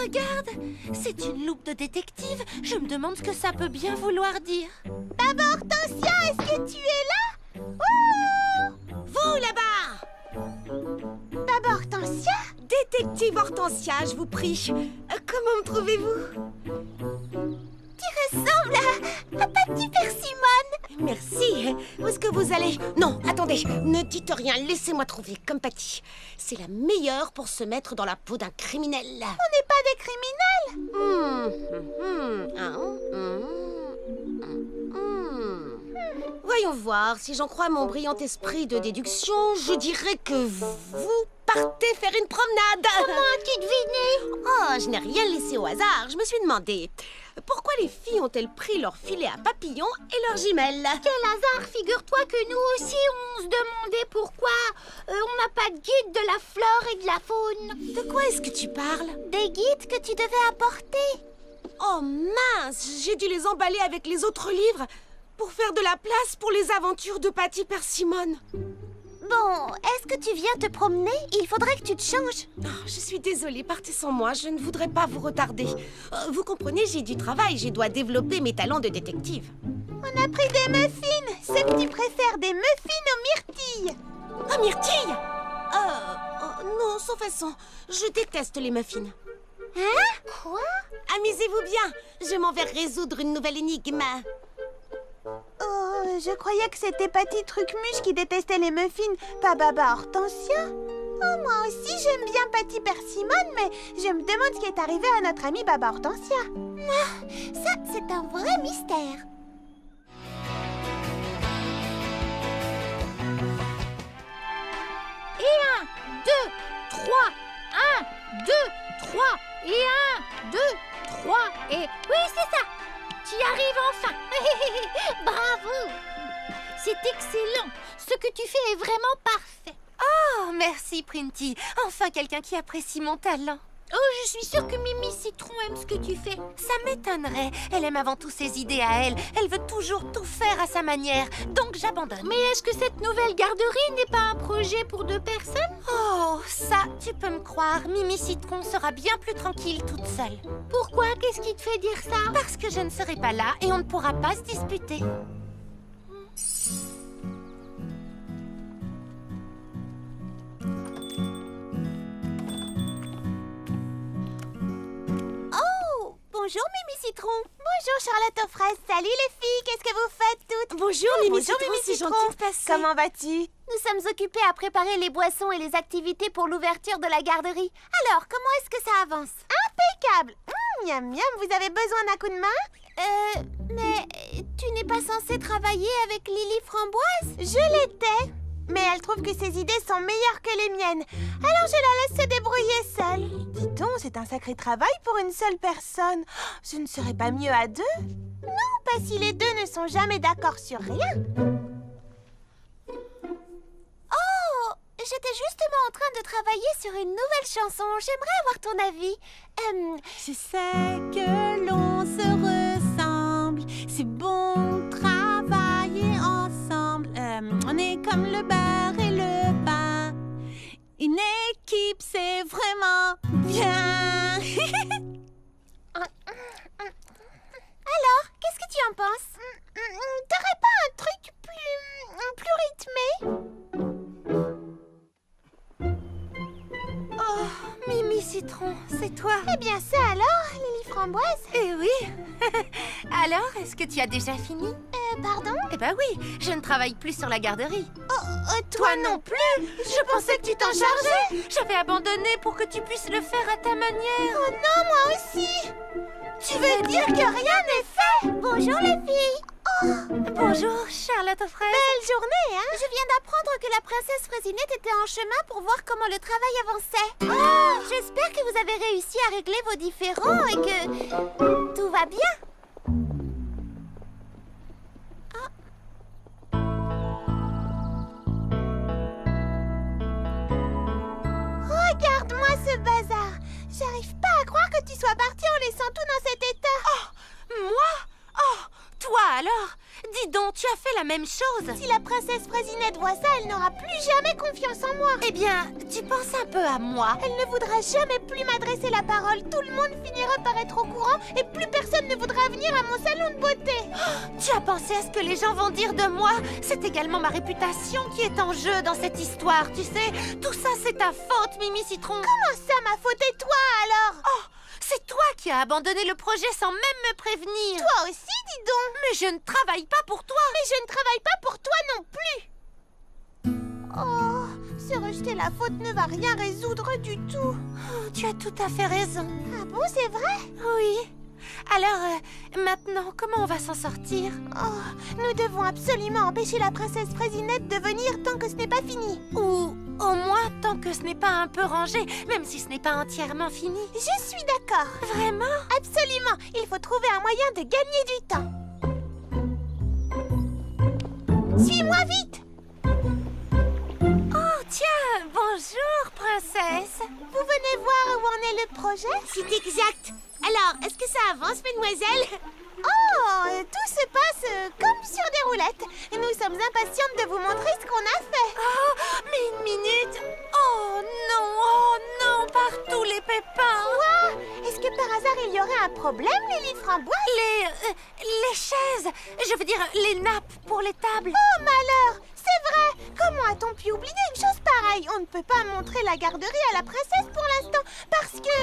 regarde, c'est une loupe de détective. Je me demande ce que ça peut bien vouloir dire. Baba Hortensia, est-ce que tu es là? Oh! Vous, là-bas! Baba Hortensia? Détective Hortensia, je vous prie. Comment me trouvez-vous? Tu ressembles à Patty Persimmon. Merci. Où est-ce que vous allez? Non, attendez, ne dites rien, laissez-moi trouver, comme Patty. C'est la meilleure pour se mettre dans la peau d'un criminel. On n'est pas des criminels. Voyons voir, si j'en crois mon brillant esprit de déduction, je dirais que vous partez faire une promenade. Comment as-tu deviné? Oh, je n'ai rien laissé au hasard. Je me suis demandé, pourquoi les filles ont-elles pris leur filet à papillons et leurs jumelles? Quel hasard, figure-toi que nous aussi on se demandait pourquoi on n'a pas de guide de la flore et de la faune. De quoi est-ce que tu parles? Des guides que tu devais apporter. Oh mince, j'ai dû les emballer avec les autres livres pour faire de la place pour les aventures de Patty Persimmon. Bon, est-ce que tu viens te promener? Il faudrait que tu te changes. Oh, je suis désolée, partez sans moi, je ne voudrais pas vous retarder. Vous comprenez, j'ai du travail, je dois développer mes talents de détective. On a pris des muffins, ceux que tu préfères, des muffins aux myrtilles. Ah, myrtille! Non, sans façon, je déteste les muffins. Hein? Quoi? Amusez-vous bien, je m'en vais résoudre une nouvelle énigme. Oh, je croyais que c'était Patty Trucmuche qui détestait les muffins, pas Baba Hortensia. Oh, moi aussi j'aime bien Patty Persimmon, mais je me demande ce qui est arrivé à notre amie Baba Hortensia. Ah, ça, c'est un vrai mystère. Et 1, 2, 3, 1, 2, 3, et 1, 2, 3, et... Oui, c'est ça! Tu y arrives enfin. Bravo. C'est excellent. Ce que tu fais est vraiment parfait. Oh, merci, Printy. Enfin, quelqu'un qui apprécie mon talent. Oh, je suis sûre que Mimi Citron aime ce que tu fais. Ça m'étonnerait. Elle aime avant tout ses idées à elle. Elle veut toujours tout faire à sa manière. Donc, j'abandonne. Mais est-ce que cette nouvelle garderie n'est pas un projet pour 2 personnes? Oh, ça, tu peux me croire. Mimi Citron sera bien plus tranquille toute seule. Pourquoi? Qu'est-ce qui te fait dire ça? Parce que je ne serai pas là et on ne pourra pas se disputer. Bonjour Mimi Citron. Bonjour Charlotte aux fraises. Salut les filles, qu'est-ce que vous faites toutes? Bonjour Mimi Citron, c'est Citron. gentil de passer. Comment vas-tu? Nous sommes occupés à préparer les boissons et les activités pour l'ouverture de la garderie. Alors, comment est-ce que ça avance? Impeccable. Miam miam, vous avez besoin d'un coup de main? Mais tu n'es pas censée travailler avec Lily Framboise? Je l'étais, mais elle trouve que ses idées sont meilleures que les miennes. Alors je la laisse se débrouiller seule. Dis donc, c'est un sacré travail pour une seule personne. Ce ne serait pas mieux à 2? Non, pas si les 2 ne sont jamais d'accord sur rien. Oh, j'étais justement en train de travailler sur une nouvelle chanson. J'aimerais avoir ton avis. Je sais que l'on se ressemble. C'est bon de travailler ensemble. On est comme le beurre et le pain. Une équipe, c'est vraiment bien. Alors, qu'est-ce que tu en penses? T'aurais pas un truc plus rythmé? Oh, Mimi Citron, c'est toi? Eh bien ça alors, Lily Framboise? Eh oui. Alors, est-ce que tu as déjà fini? Pardon? Eh ben oui, je ne travaille plus sur la garderie. Toi non plus? Je pensais que tu t'en chargeais. J'avais abandonné pour que tu puisses le faire à ta manière. Oh non, moi aussi. Tu veux dire que rien n'est fait? Bonjour les filles. Bonjour, Charlotte aux fraises. Belle journée, hein? Je viens d'apprendre que la princesse Fraisinette était en chemin pour voir comment le travail avançait. J'espère que vous avez réussi à régler vos différends et que tout va bien. Regarde-moi ce bazar. J'arrive pas à croire que tu sois partie en laissant tout dans cet état. Moi? Oh, toi alors? dis donc, tu as fait la même chose. Si la princesse Fraisinette voit ça, elle n'aura plus jamais confiance en moi. Eh bien, tu penses un peu à moi. Elle ne voudra jamais plus m'adresser la parole. Tout le monde finira par être au courant et plus personne ne voudra venir à mon salon de beauté. Tu as pensé à ce que les gens vont dire de moi? C'est également ma réputation qui est en jeu dans cette histoire, tu sais. Tout ça, c'est ta faute, Mimi Citron. Comment ça, ma faute, et toi alors? Oh, c'est toi qui as abandonné le projet sans même me prévenir. Toi aussi, dis donc. Mais je ne travaille pas pour toi. Mais je ne travaille pas pour toi non plus. Oh, se rejeter la faute ne va rien résoudre du tout. Oh, tu as tout à fait raison. Ah bon, c'est vrai? Oui. Alors, maintenant, comment on va s'en sortir? Oh, nous devons absolument empêcher la princesse Fraisinette de venir tant que ce n'est pas fini. Ou au moins tant que ce n'est pas un peu rangé, même si ce n'est pas entièrement fini. Je suis d'accord. Vraiment? Absolument. Il faut trouver un moyen de gagner du temps. Suis-moi vite. Oh, tiens, bonjour, princesse. Vous venez voir où en est le projet? C'est exact. Alors, est-ce que ça avance, mesdemoiselles? Oh, tout se passe comme sur des roulettes. Nous sommes impatientes de vous montrer ce qu'on a fait. Oh, mais une minute. Oh non, partout les pépins. Quoi? Est-ce que par hasard il y aurait un problème, Lily Framboise? Les chaises, je veux dire les nappes pour les tables. Oh malheur! C'est vrai! Comment a-t-on pu oublier une chose pareille? On ne peut pas montrer la garderie à la princesse pour l'instant parce que...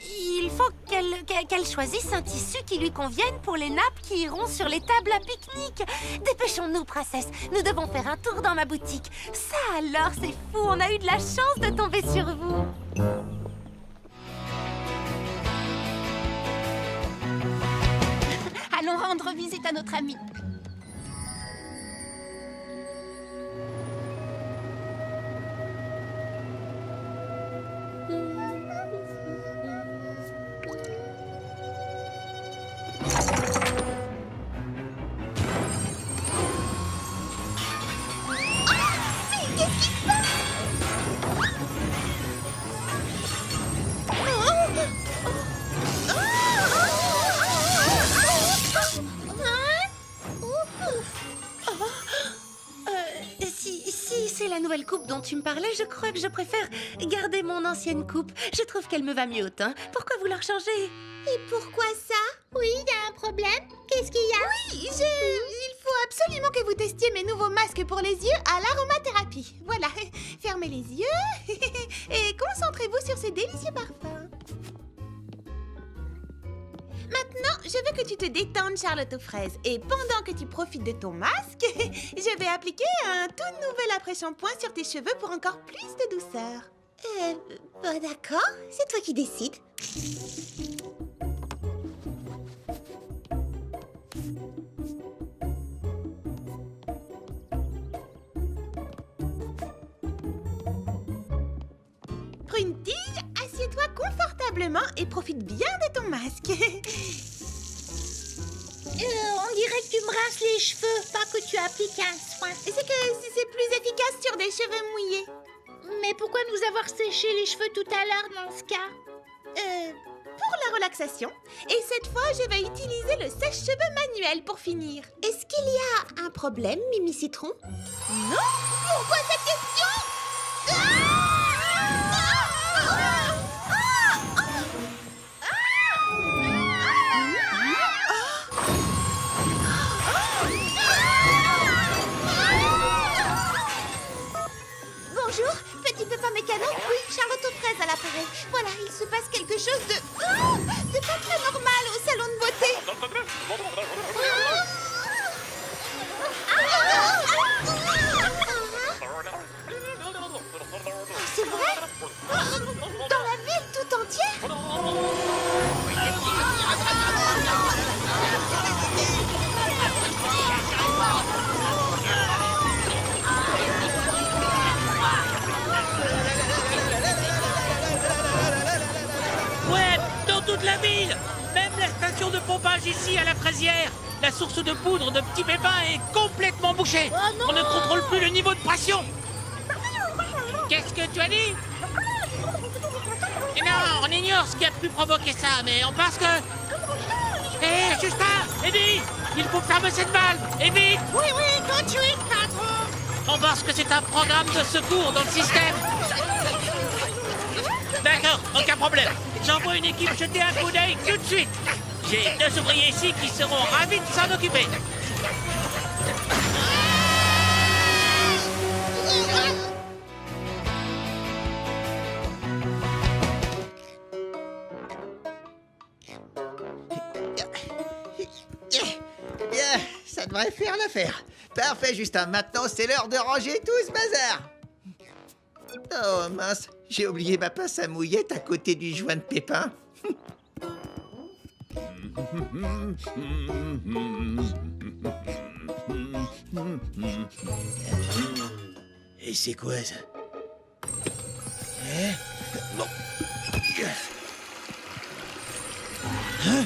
Il faut qu'elle choisisse un tissu qui lui convienne pour les nappes qui iront sur les tables à pique-nique. Dépêchons-nous, princesse. Nous devons faire un tour dans ma boutique. Ça alors, c'est fou. On a eu de la chance de tomber sur vous. Allons rendre visite à notre amie. Si c'est la nouvelle coupe dont tu me parlais, je crois que je préfère garder mon ancienne coupe. Je trouve qu'elle me va mieux au teint. Pourquoi vouloir changer? Et pourquoi ça? Oui, il y a un problème. Qu'est-ce qu'il y a? Oui, il faut absolument que vous testiez mes nouveaux masques pour les yeux à l'aromathérapie. Voilà, fermez les yeux et concentrez-vous sur ce délicieux parfum. Maintenant, je veux que tu te détendes, Charlotte aux fraises. Et pendant que tu profites de ton masque, je vais appliquer un tout nouvel après-shampoing sur tes cheveux pour encore plus de douceur. D'accord, c'est toi qui décides. Prune-Tige, assieds-toi confortablement et profite bien de ton masque. On dirait que tu me rinces les cheveux, pas que tu appliques un soin. C'est que c'est plus efficace sur des cheveux mouillés. Mais pourquoi nous avoir séché les cheveux tout à l'heure dans ce cas? Pour la relaxation. Et cette fois, je vais utiliser le sèche-cheveux manuel pour finir. Est-ce qu'il y a un problème, Mimi Citron? Non? Pourquoi cette question? Bonjour, petit pépin mécano. Oui, Charlotte aux fraises à l'appareil. Voilà, il se passe quelque chose de pas très normal au salon de beauté. C'est vrai? Dans la ville tout entière? Ouais, dans toute la ville. Même la station de pompage ici à la Fraisière. La source de poudre de petits pépins est complètement bouchée. On ne contrôle plus le niveau de pression. Qu'est-ce que tu as dit? Et non, on ignore ce qui a pu provoquer ça, mais on pense que... Hé, Justin, Eddie, Il faut fermer cette valve, et vite! Oui, tout de suite, patron. On pense que c'est un programme de secours dans le système. D'accord, aucun problème. J'envoie une équipe jeter un coup d'œil tout de suite. J'ai 2 ouvriers ici qui seront ravis de s'en occuper. Bien, ça devrait faire l'affaire. Parfait, Justin. Maintenant, c'est l'heure de ranger tout ce bazar. Oh mince, j'ai oublié ma pince à mouillette à côté du joint de pépin. Et c'est quoi ça? Bon. Hein?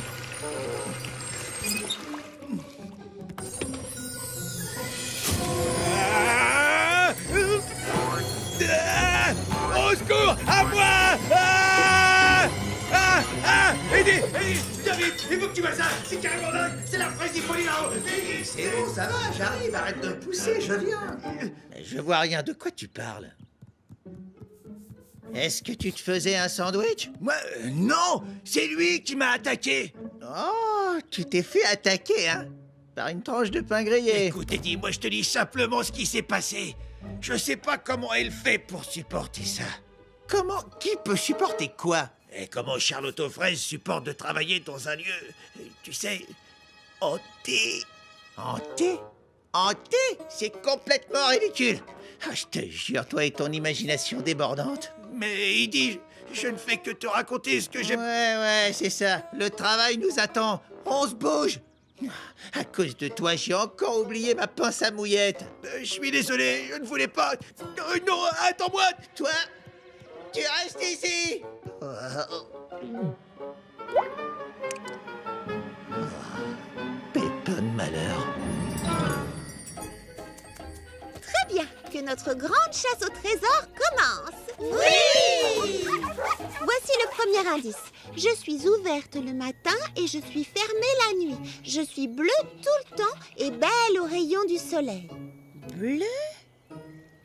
Au secours! À moi! Aidez! Viens vite! Il faut que tu vois ça! C'est carrément dingue! C'est la fraise Hippolyte! C'est bon, ça va, j'arrive, arrête de me pousser, je viens! Je vois rien, de quoi tu parles? Est-ce que tu te faisais un sandwich? Moi, non! C'est lui qui m'a attaqué! Oh, tu t'es fait attaquer, hein? Par une tranche de pain grillé. Écoute, Eddie, moi je te dis simplement ce qui s'est passé. Je sais pas comment elle fait pour supporter ça. Comment? Qui peut supporter quoi? Et comment Charlotte aux fraises supporte de travailler dans un lieu, tu sais, hanté. Hanté? Hanté? C'est complètement ridicule. Ah, je te jure, toi et ton imagination débordante. Mais Eddie, je ne fais que te raconter ce que j'ai... Ouais, c'est ça. Le travail nous attend. On se bouge. À cause de toi, j'ai encore oublié ma pince à mouillette. Je suis désolé, je ne voulais pas... non, attends-moi. Toi, tu restes ici. Pépin de malheur. Très bien, que notre grande chasse au trésor commence. Oui! Voici le premier indice. Je suis ouverte le matin et je suis fermée la nuit. Je suis bleue tout le temps et belle aux rayons du soleil. Bleu?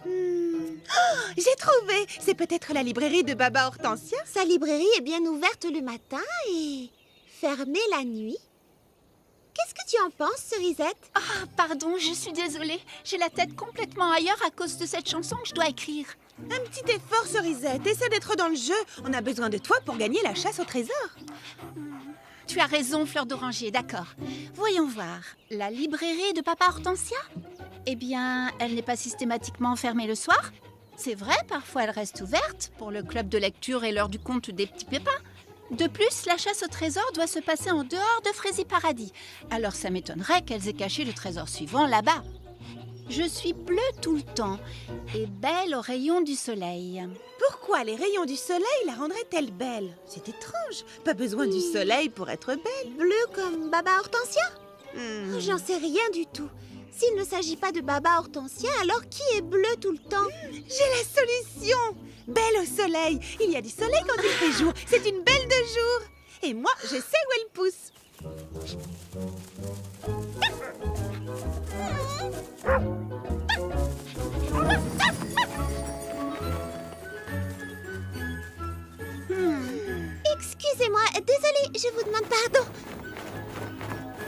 Oh, j'ai trouvé! C'est peut-être la librairie de Baba Hortensia? Sa librairie est bien ouverte le matin et fermée la nuit. Qu'est-ce que tu en penses, Cerisette? Ah, pardon, je suis désolée. J'ai la tête complètement ailleurs à cause de cette chanson que je dois écrire. Un petit effort, Cerisette. Essaie d'être dans le jeu. On a besoin de toi pour gagner la chasse au trésor. Tu as raison, Fleur d'Oranger, d'accord. Voyons voir. La librairie de Papa Hortensia? Eh bien, elle n'est pas systématiquement fermée le soir. C'est vrai, parfois elle reste ouverte pour le club de lecture et l'heure du conte des petits pépins. De plus, la chasse au trésor doit se passer en dehors de Frézy Paradis. Alors ça m'étonnerait qu'elles aient caché le trésor suivant là-bas. Je suis bleue tout le temps et belle aux rayons du soleil. Pourquoi les rayons du soleil la rendraient-elles belle? C'est étrange. Pas besoin du soleil pour être belle. Bleue comme Baba Hortensia? Oh, j'en sais rien du tout. S'il ne s'agit pas de Baba Hortensia, alors qui est bleu tout le temps? J'ai la solution! Belle au soleil. Il y a du soleil quand il fait jour. C'est une belle de jour. Et moi, je sais où elle pousse. Excusez-moi, désolée, je vous demande pardon.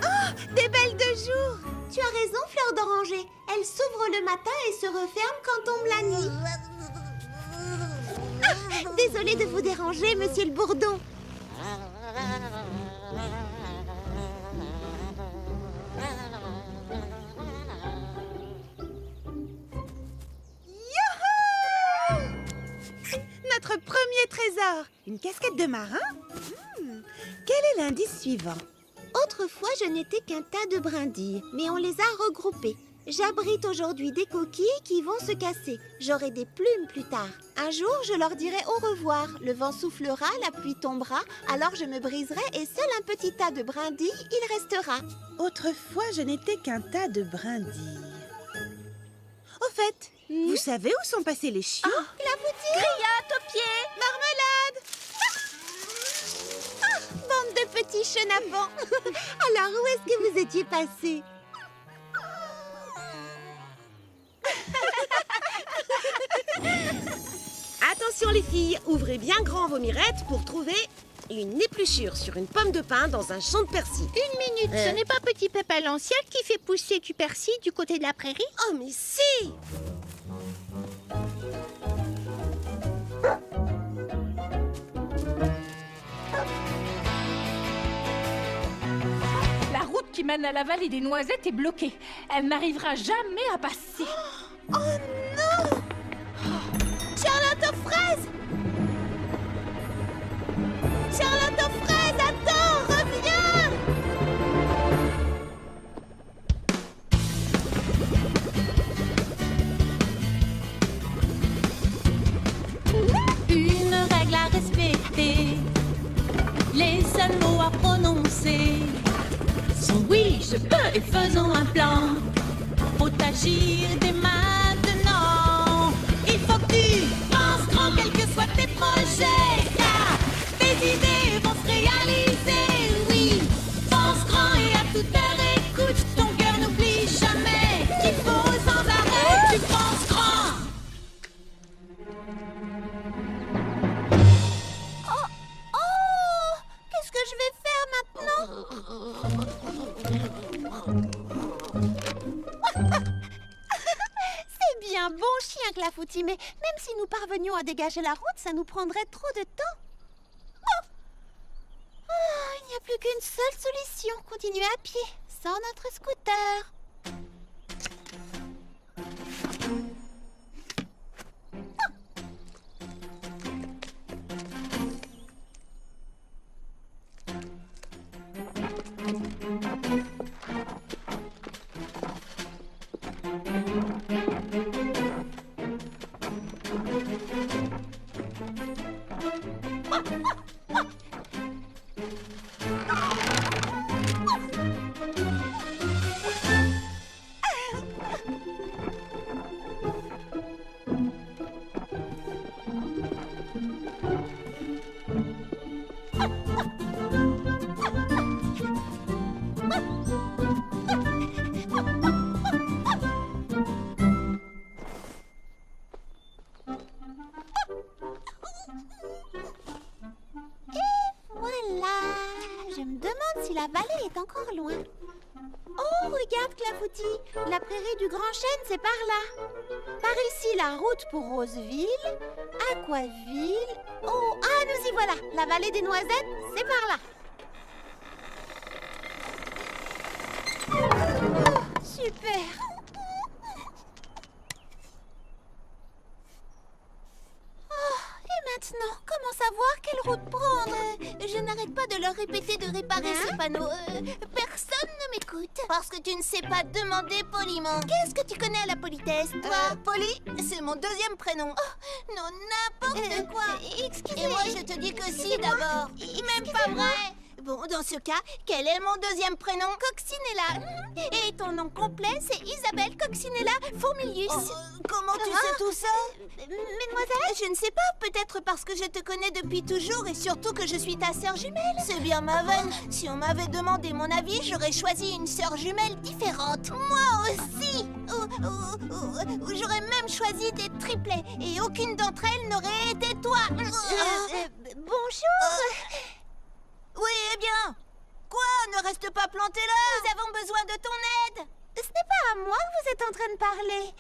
Oh, des belles de jour. Tu as raison, Fleur d'Oranger. Elle s'ouvre le matin et se referme quand tombe la nuit. Désolée de vous déranger, monsieur le bourdon. Youhou! Notre premier trésor. Une casquette de marin? Quel est l'indice suivant? Autrefois, je n'étais qu'un tas de brindilles, mais on les a regroupées. J'abrite aujourd'hui des coquilles qui vont se casser. J'aurai des plumes plus tard. Un jour, je leur dirai au revoir. Le vent soufflera, la pluie tombera, alors je me briserai et seul un petit tas de brindilles, il restera. Autrefois, je n'étais qu'un tas de brindilles. Au fait, vous savez où sont passés les chiots? La boutique! Grillade aux pieds! Marmelade! Bande de petits petit chenapan. Alors, où est-ce que vous étiez passé? Attention les filles, ouvrez bien grand vos mirettes pour trouver une épluchure sur une pomme de pin dans un champ de persil. Une minute, ce n'est pas Petit Pépin l'ancien qui fait pousser du persil du côté de la prairie? Oh mais si! La route qui mène à la vallée des noisettes est bloquée. Elle n'arrivera jamais à passer. Oh non! Charlotte aux fraises! Charlotte aux fraises, attends, reviens! Une règle à respecter, les seuls mots à prononcer sont oui, je peux et faisons un plan. Faut agir dès maintenant. Il faut que tu penses grand, quels que soient tes projets, car tes idées vont se réaliser. Oui, pense grand et à toute heure écoute. Ton cœur n'oublie jamais qu'il faut sans arrêt. Tu penses grand. Oh! Qu'est-ce que je vais faire maintenant? C'est bien bon chien, Clafoutis, mais même si nous parvenions à dégager la route, ça nous prendrait trop de temps. Oh! Ah, il n'y a plus qu'une seule solution, continuer à pied, sans notre scooter. Voilà. Je me demande si la vallée est encore loin. Oh, regarde, Clafoutis. La prairie du Grand Chêne, c'est par là. Par ici, la route pour Roseville, Aquaville. Oh, ah, nous y voilà. La vallée des Noisettes, c'est par là. Oh, super. Maintenant, comment savoir quelle route prendre? Je n'arrête pas de leur répéter de réparer ce panneau. Personne ne m'écoute. Parce que tu ne sais pas demander poliment. Qu'est-ce que tu connais à la politesse, toi? Polly, c'est mon deuxième prénom. Oh, non, n'importe quoi. Excusez-moi. Et moi, je te dis que si, d'abord. Même pas vrai. Bon, dans ce cas, quel est mon deuxième prénom? Coccinella. Et ton nom complet, c'est Isabelle Coccinella Fourmilius. Comment tu sais tout ça? Mesdemoiselles, je ne sais pas. Peut-être parce que je te connais depuis toujours et surtout que je suis ta sœur jumelle. C'est bien ma veine. Si on m'avait demandé mon avis, j'aurais choisi une sœur jumelle différente. Moi aussi. J'aurais même choisi des triplets et aucune d'entre elles n'aurait été toi. Bonjour. Oui, eh bien. Quoi? Ne reste pas planté là. Nous avons besoin de ton aide. Ce n'est pas à moi que vous êtes en train de parler,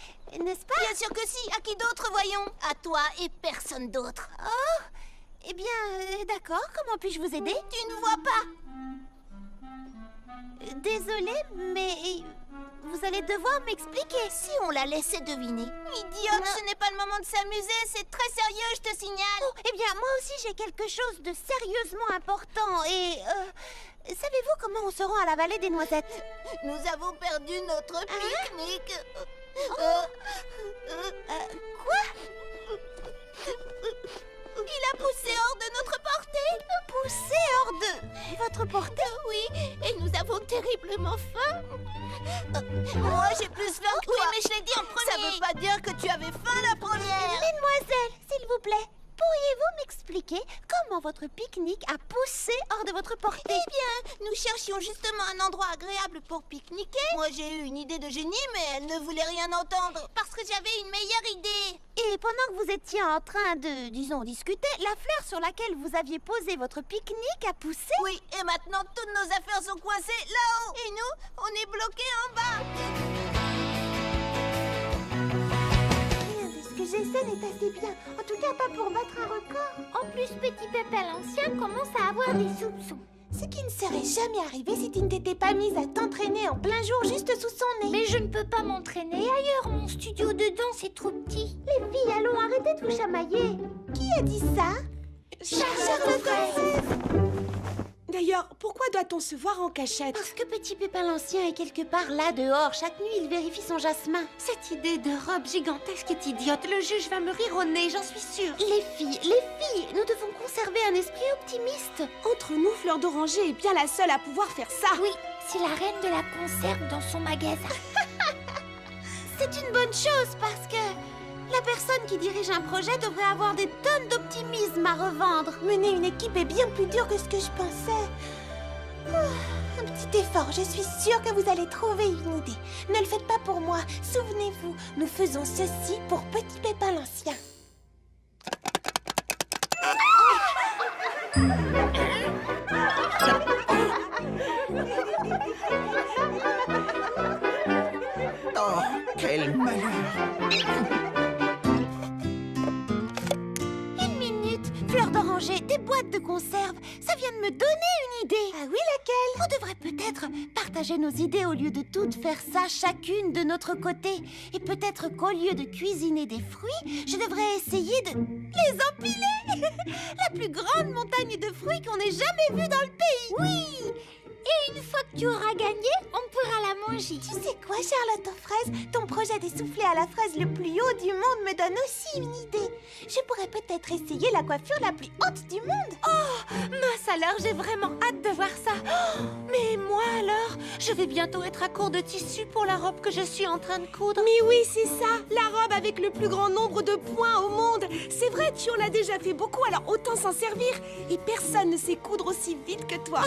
n'est-ce pas? Bien sûr que si. À qui d'autre, voyons? À toi et personne d'autre. Oh, eh bien, d'accord. Comment puis-je vous aider? Tu ne vois pas. Désolée, mais vous allez devoir m'expliquer. Si on la laissait deviner. Idiote, ce n'est pas le moment de s'amuser. C'est très sérieux, je te signale. Oh, eh bien, moi aussi, j'ai quelque chose de sérieusement important. Et, savez-vous comment on se rend à la vallée des Noisettes? Nous avons perdu notre pique-nique. Quoi? Il a poussé hors de notre portée. Poussé hors de votre portée? Oui, et nous avons terriblement faim. Moi, j'ai plus faim que toi. Oui, mais je l'ai dit en premier. Ça veut pas dire que tu avais faim la première. Mesdemoiselles, s'il vous plaît, pour Pourriez-vous m'expliquer comment votre pique-nique a poussé hors de votre portée? Eh bien, nous cherchions justement un endroit agréable pour pique-niquer. Moi, j'ai eu une idée de génie, mais elle ne voulait rien entendre parce que j'avais une meilleure idée. Et pendant que vous étiez en train de, disons, discuter, la fleur sur laquelle vous aviez posé votre pique-nique a poussé? Oui, et maintenant toutes nos affaires sont coincées là-haut. Et nous, on est bloqués en bas. Rien de ce que j'essaie n'est assez bien. En tout cas, pas pour battre un record. En plus, Petit Pépé l'ancien commence à avoir des soupçons. Ce qui ne serait jamais arrivé si tu ne t'étais pas mise à t'entraîner en plein jour juste sous son nez. Mais je ne peux pas m'entraîner ailleurs. Mon studio de danse est trop petit. Les filles, allons arrêter de vous chamailler. Qui a dit ça? Charlotte. D'ailleurs, pourquoi doit-on se voir en cachette? Parce que Petit Pépin l'ancien est quelque part là dehors. Chaque nuit, il vérifie son jasmin. Cette idée de robe gigantesque est idiote. Le juge va me rire au nez, j'en suis sûre. Les filles, nous devons conserver un esprit optimiste. Entre nous, Fleur d'Oranger est bien la seule à pouvoir faire ça. Oui, c'est la reine de la conserve dans son magasin. C'est une bonne chose parce que la personne qui dirige un projet devrait avoir des tonnes d'optimisme à revendre. Mener une équipe est bien plus dur que ce que je pensais. Un petit effort, je suis sûre que vous allez trouver une idée. Ne le faites pas pour moi, souvenez-vous, nous faisons ceci pour Petit Pépin l'ancien. Oh, quel malheur! Une minute, Fleur d'Oranger, des boîtes de conserve, ça vient de me donner une idée. Ah oui, laquelle? On devrait peut-être partager nos idées au lieu de toutes faire ça chacune de notre côté. Et peut-être qu'au lieu de cuisiner des fruits, je devrais essayer de les empiler. La plus grande montagne de fruits qu'on ait jamais vue dans le pays. Oui! Et une fois que tu auras gagné, on pourra la manger. Tu sais quoi, Charlotte aux fraises? Ton projet des soufflés à la fraise le plus haut du monde me donne aussi une idée. Je pourrais peut-être essayer la coiffure la plus haute du monde. Mince alors, j'ai vraiment hâte de voir ça. Oh, mais moi alors, je vais bientôt être à court de tissu pour la robe que je suis en train de coudre. Mais oui, c'est ça, la robe avec le plus grand nombre de points au monde. C'est vrai, tu en as déjà fait beaucoup, alors autant s'en servir. Et personne ne sait coudre aussi vite que toi.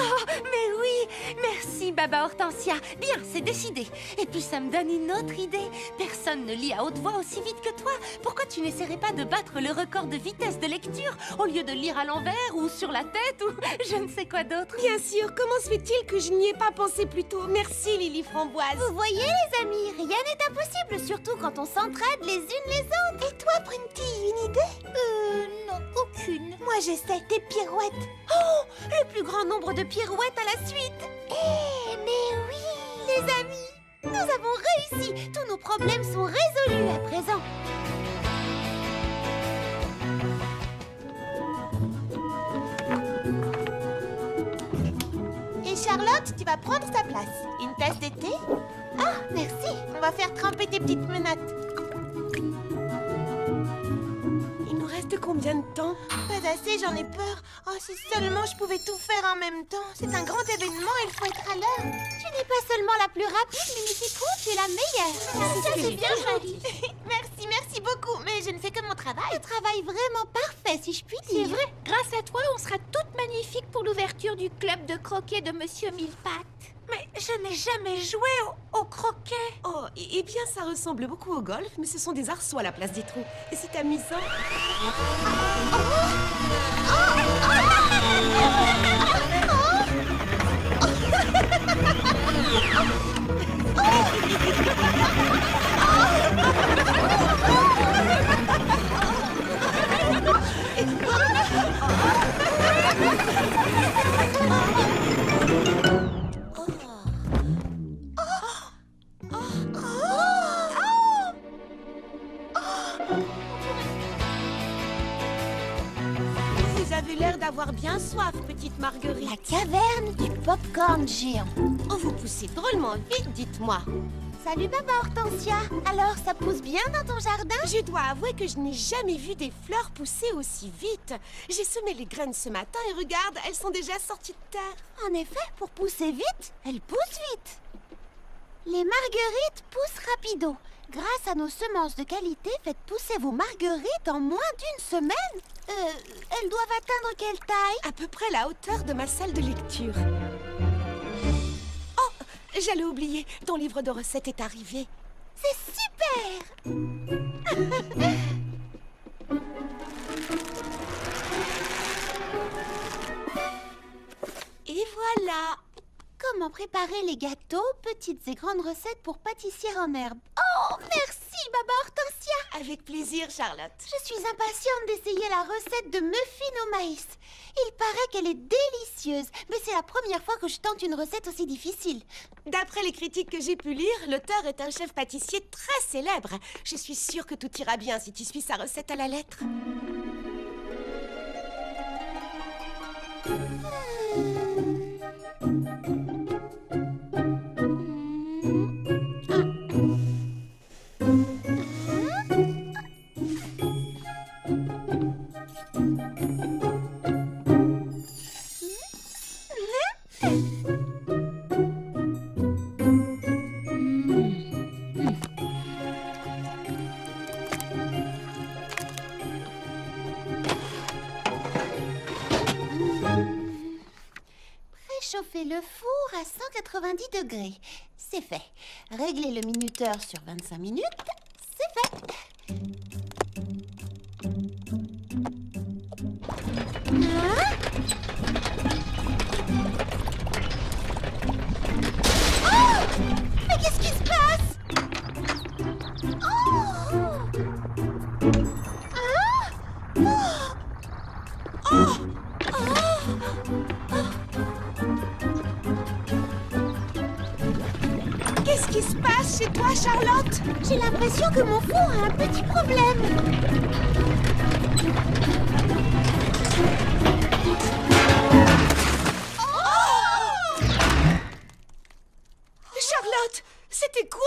Mais oui, merci Baba Hortensia. Bien, c'est décidé. Et puis ça me donne une autre idée. Personne ne lit à haute voix aussi vite que toi. Pourquoi tu n'essaierais pas de battre le record de vitesse de lecture au lieu de lire à l'envers ou sur la tête ou je ne sais quoi d'autre? Bien sûr, comment se fait-il que je n'y ai pas pensé plus tôt? Merci Lily Framboise. Vous voyez les amis, rien n'est impossible, surtout quand on s'entraide les unes les autres. Et toi, Brunty, une idée? Non, aucune. Moi je sais, des pirouettes. Oh, le plus grand nombre de pirouettes à la suite. Mais oui! Les amis, nous avons réussi. Tous nos problèmes sont résolus à présent. Et Charlotte, tu vas prendre ta place. Une tasse de thé? Ah, merci. On va faire tremper tes petites menottes. Il nous reste combien de temps? Pas assez, j'en ai peur. Oh, si seulement je pouvais tout faire en même temps. C'est un grand événement, il faut être à l'heure. Tu n'es pas seulement la plus rapide, mais Citron, tu es la meilleure. Ça, c'est bien joli. Merci beaucoup. Mais je ne fais que mon travail. Un travail vraiment parfait, si je puis dire. C'est vrai, grâce à toi, on sera toutes magnifiques pour l'ouverture du club de croquet de Monsieur Millepattes. Mais je n'ai jamais joué au croquet. Oh, eh bien, ça ressemble beaucoup au golf, mais ce sont des arceaux à la place des trous. Et c'est amusant. Vous avez l'air d'avoir bien soif, petite Marguerite. La caverne du popcorn géant. Oh, vous poussez drôlement vite, dites-moi. Salut, Baba Hortensia. Alors, ça pousse bien dans ton jardin? Je dois avouer que je n'ai jamais vu des fleurs pousser aussi vite. J'ai semé les graines ce matin et regarde, elles sont déjà sorties de terre. En effet, pour pousser vite, elle pousse vite. Les marguerites poussent rapido. Grâce à nos semences de qualité, faites pousser vos marguerites en moins d'une semaine. Elles doivent atteindre quelle taille? À peu près la hauteur de ma salle de lecture. Oh, j'allais oublier, ton livre de recettes est arrivé. C'est super! Et voilà. Comment préparer les gâteaux, petites et grandes recettes pour pâtissière en herbe. Oh, merci, Baba Hortensia! Avec plaisir, Charlotte. Je suis impatiente d'essayer la recette de muffins au maïs. Il paraît qu'elle est délicieuse, mais c'est la première fois que je tente une recette aussi difficile. D'après les critiques que j'ai pu lire, l'auteur est un chef pâtissier très célèbre. Je suis sûre que tout ira bien si tu suis sa recette à la lettre. Préchauffer le four à 190 degrés. C'est fait. Régler le minuteur sur 25 minutes. C'est fait. Hein? Oh! Mais qu'est-ce qui se passe? Oh! Hein? Oh! Qu'est-ce qui se passe chez toi, Charlotte? J'ai l'impression que mon four a un petit problème. Charlotte, c'était quoi?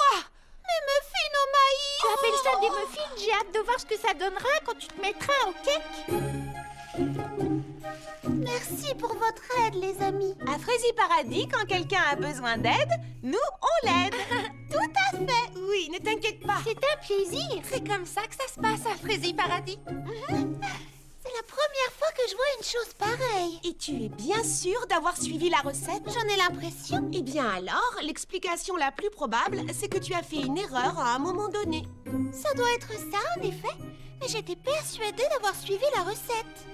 Mes muffins au maïs! Tu appelles ça des muffins? J'ai hâte de voir ce que ça donnera quand tu te mettras au cake. Merci pour votre aide, les amis. À Frézy Paradis, quand quelqu'un a besoin d'aide, nous, on l'aide. Tout à fait. Oui, ne t'inquiète pas. C'est un plaisir. C'est comme ça que ça se passe à Frézy Paradis. C'est la première fois que je vois une chose pareille. Et tu es bien sûre d'avoir suivi la recette? J'en ai l'impression. Eh bien alors, l'explication la plus probable, c'est que tu as fait une erreur à un moment donné. Ça doit être ça, en effet. Mais j'étais persuadée d'avoir suivi la recette.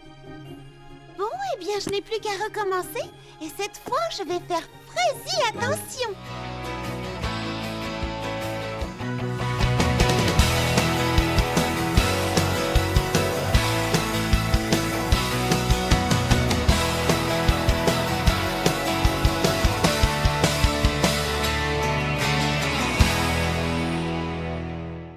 Bon, eh bien, je n'ai plus qu'à recommencer. Et cette fois, je vais faire Frézy attention.